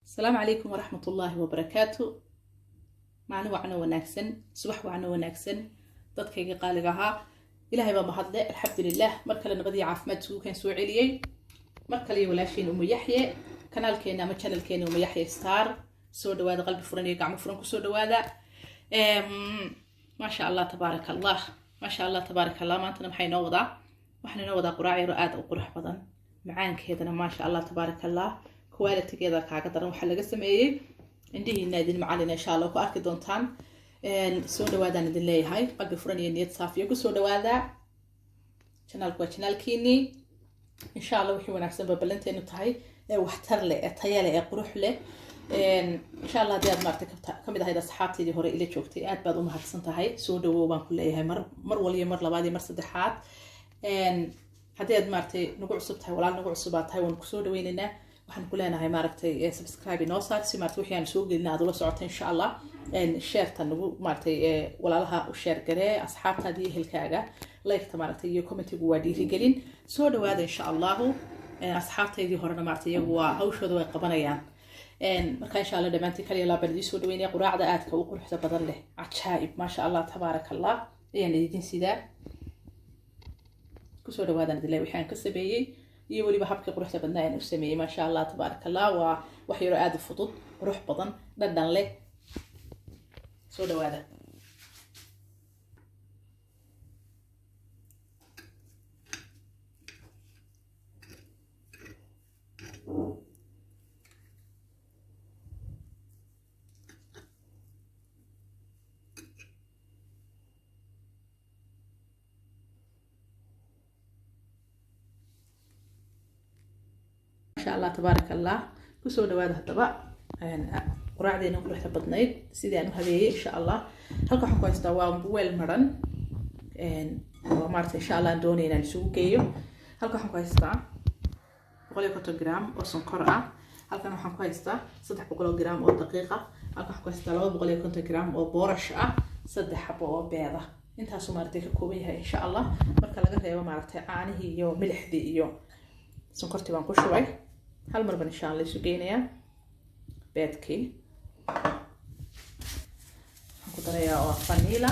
السلام عليكم ورحمة الله وبركاته. معنا وعنا وناكسن صباح وعنا وناكسن dadkayga qaaliga ahaa ilaahay baa mahadle alxamdulillaah mar kale nabadii caafimaad isugu keen soo celiyay mar kale walaashiin Umu Yaxye kanaalkeena ama channelkeena Umu Yaxye Star soo dhawaada qalbi furan iyo gacmo furan ku soo dhawaada ma sha Allah tabarakallah maanta maxay noo wadaa waxaan noo wadaa quraac yar aad u qurux badan macaankeedana ma sha Allah tabarakallah quality-geeda kaaga daran waxa laga sameeyay indihiina idin macalin insha Allah ku arki doontaan soo dhawaadaan idin leeyahay qalbi furan iyo niyad saafiyo ku soo dhawaada channelku waa channelkiini insha Allah wixii wanaagsan babalanteenu tahay ee waxtar leh ee tayo leh ee qurux leh insha Allah hadii aad maartay kamid ahayd asxaabteedii hore ila joogtay aad baad u mahadsan tahay soo dhawow baan ku leeyahay mar waliyo mar labaad iyo mar saddexaad hadii aad maartay nagu cusub tahay walaal nagu cusub tahay waan ku soo dhaweynaynaa waxaan ku leenahay maartay subscribe noo saar si maartay wixii aan soo gelin aad ula socoto insha Allah share tan nagu maartay walaalaha u share garee asxaabtaadii ehelkaaga like ta maartay iyo comment-igu waa dhiirigelin soo dhawaada insha Allah asxaabteedii horena maartay iyagu waa hawshooda way qabanayaan marka insha Allah dhamaantii kaliya la bardii soo dhaweynaya quraacda aadka u quruxda badan leh ajaa'ib ma sha Allah tabarakallah ayaan idin sidaa ku soo dhawaadaan idin leeyahay waxaan ka sameeyay iyo waliba habka quruxda badnaa aan u sameeyay ma sha Allah tabarakallah waa wax yar aad u fudud qurux badan dhadhan leh soo dhawaada ما شاء الله تبارك الله كسو دواده هدبا quraacdeena quruxda badnayd sidii aan u habeeyay insha Allah halka waxaan ku haystaa waa weel maran oo maartay insha Allah doonayna inaan isugu geeyo halka waxaan ku haystaa 150 gram oo sonkor ah halkan waxaan ku haystaa 300 gram oo daqiiq ah halka waxaan ku haystaa 250 gram oo boorash ah 3 xabo oo beed ah intaas oo maartay ka kooban yahay insha Allah marka laga reebo maartay caanihii iyo milixdii iyo sonkortii baan ku shubay hal mar baan insha Allah isu geynayaa beedkii waxaan ku darayaa oo vanilla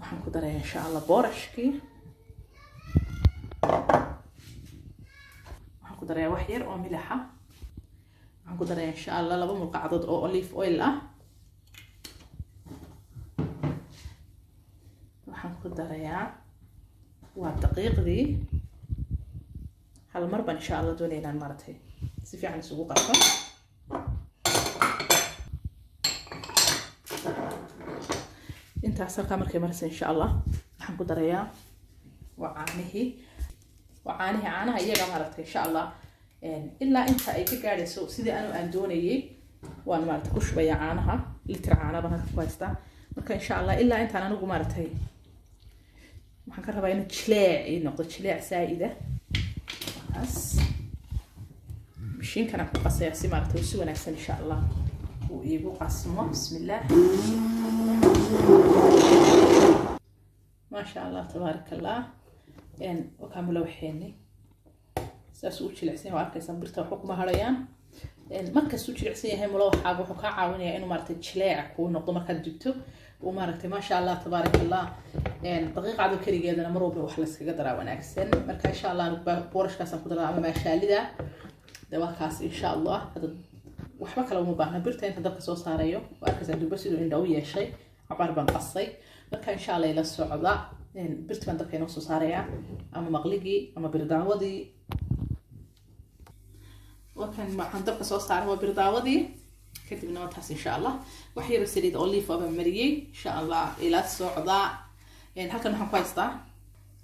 waxaan ku darayaa insha Allah boorashkii waxaan ku darayaa wax yar oo milix ah waxaan ku darayaa insha Allah 2 mulqacdood oo olive oil ah waxaan ku darayaa waa daqiiqdii hal mar baan insha Allah doonaynaa maartay si fiican isugu qaso intaas halka markay maraysa insha Allah waxaan ku darayaa caanaha iyaga maartay insha Allah ilaa inta ay ka gaadhayso sidii aan doonayay waan maartay ku shubaya caanaha liter caana baan halka ku haystaa marka insha Allah ilaa intaan anigu maartay waxaan ka rabaa in jileec noqdo jileec saa'ida مشين كان أكو قصير سمارة وسوى نفس إن شاء الله ويبو قسمه بسم الله ما شاء الله تبارك الله يعني وكامل وحيني سأسوتش العسين وأركز صبرت وحكم هريان يعني مركز سوتش العسين هي ملوحة وحكا عاونية إنه مرت تشليع كون نقطة مركز جبته ومرت ما شاء الله تبارك الله يعني دقيقة عدو كري جدا مروب وحلس كقدرة وناكسن مركز إن شاء الله بورش كاسة قدرة أما ما شالده دواكاس إن شاء الله هذا وحبك لو مباهنا برتا أنت دبك سو صاريو وأركز عندو بس إنه عنده شيء عبارة عن قصي مركز إن شاء الله إلى السعودة يعني برت من دبك نص صاريا أما مغلقي أما برداودي وكان ما عند دبك سو صار هو برداودي كتب نوتاس إن شاء الله وحير سليد أوليف أبا مريي إن شاء الله إلى السعودة يعني هكذا نحن كويستا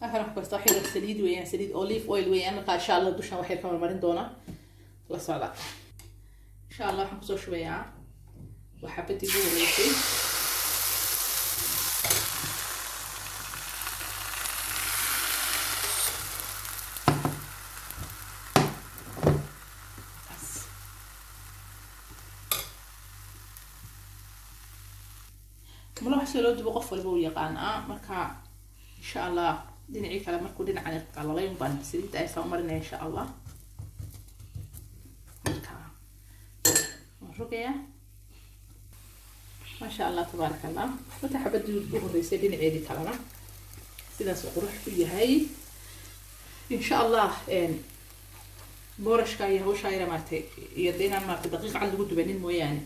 هكذا نحن كويستا حير سليد ويان سليد أوليف أويل ويان إن شاء الله دوشنا وحير كمان مرين دونا la socda insha Allah waxaan ku soo shubayaa waxabadii buureysay mala wax loo dubo qof walba uu yaqaan marka insha Allah دينعي كلام مركو دين عن القلالين بان سيدي تعيسا ومرنا إن شاء الله روجيا ما شاء الله تبارك الله وتحبد الظهر يسدين عيدي كلامه سيدا سقروح في هاي إن شاء الله بورش كاي هو شايرة مرتي يدينا مرتي دقيقة على الجود بينين موياني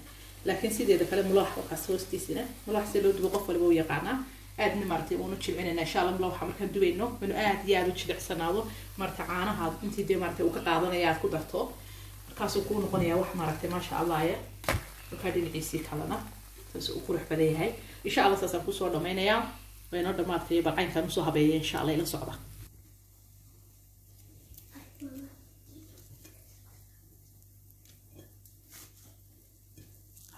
لكن سيدي هذا كلام ملاح وكسوستي سنة ملاح سيلو دبقف ولا بويا قعنا آدني مرتي ونتشل عنا إن شاء الله ملاح مركن دوينه من آد يا دوتش دحسناده مرتي عانا هذا أنتي دي مرتي وكقاضنا يا كودرتو كاسو كون قنيا وح مرتي ما شاء الله يا وكادين عيسي كلنا تسوق كل حبلي هاي إن شاء الله سأسافر صور دمينا يا وينور مرتي بعين كانوا صحابي إن شاء الله إلى صعبة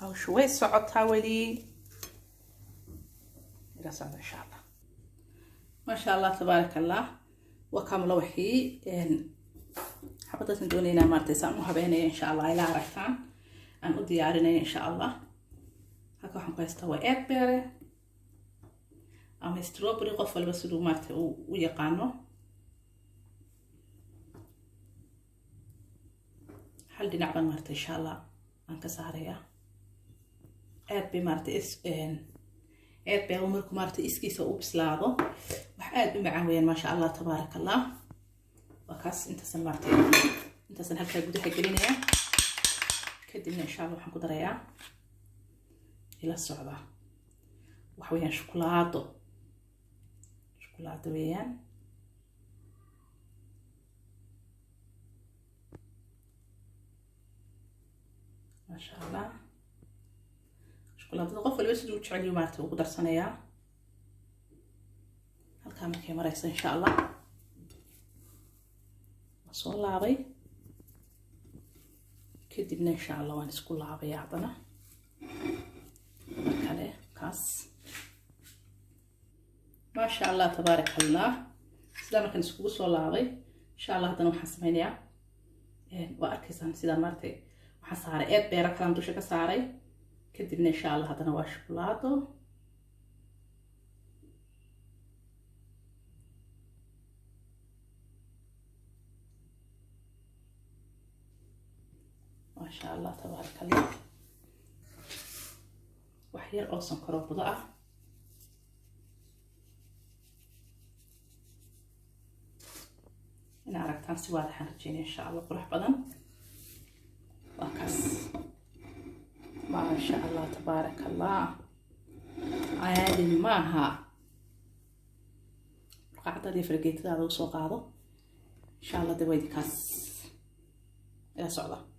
هاو شوي صعدتها ولي إلى صعبة إن شاء الله ما شاء الله تبارك الله وكامل وحي حبطت ندونينا مرتي ساموها بيني إن شاء الله إلى عرفتان أن أدي عارنا إن شاء الله هكا حنقا يستوى إكبر أما ستروبري قفل بس دو مرتي ويقانو حل دي نعبان مرتي إن شاء الله أنك سهرية aad bay maartay aad bay markuu maartay iskiisa u bislaado wax aad u macaan weeyaan ma sha Allah tabaaraka Allah wakaas intaas maartay intaas halka gudaha gelinaya kadibna insha Allah waxaan ku darayaa ila socda wax weeyaan shukulaado weeyaan ma sha Allah شوكولاتة قفل بس دوتش عليه مارته وقدر صنايع هالكامل كاميرا إن شاء الله وصل لعبي كدبنا إن شاء الله ونسكول لعبي يعطنا كله كاس ما شاء الله تبارك الله سلام كان نسكول وصل لعبي إن شاء الله هذا نحسبين يا وأركز عن سيدا مارتي وحصاري إيه بيرك كلام دوشة كساري كدبنا إن شاء الله هذا نوع شوكولاتة ما شاء الله تبارك الله وحير أو سكر وبضعة أنا عرفت عن سواد حنرجيني إن شاء الله قرح بدن وكاس ما شاء الله تبارك الله عادي معها قاعدة دي فرقيت هذا وسوق هذا إن شاء الله دويد كاس إلى صعدة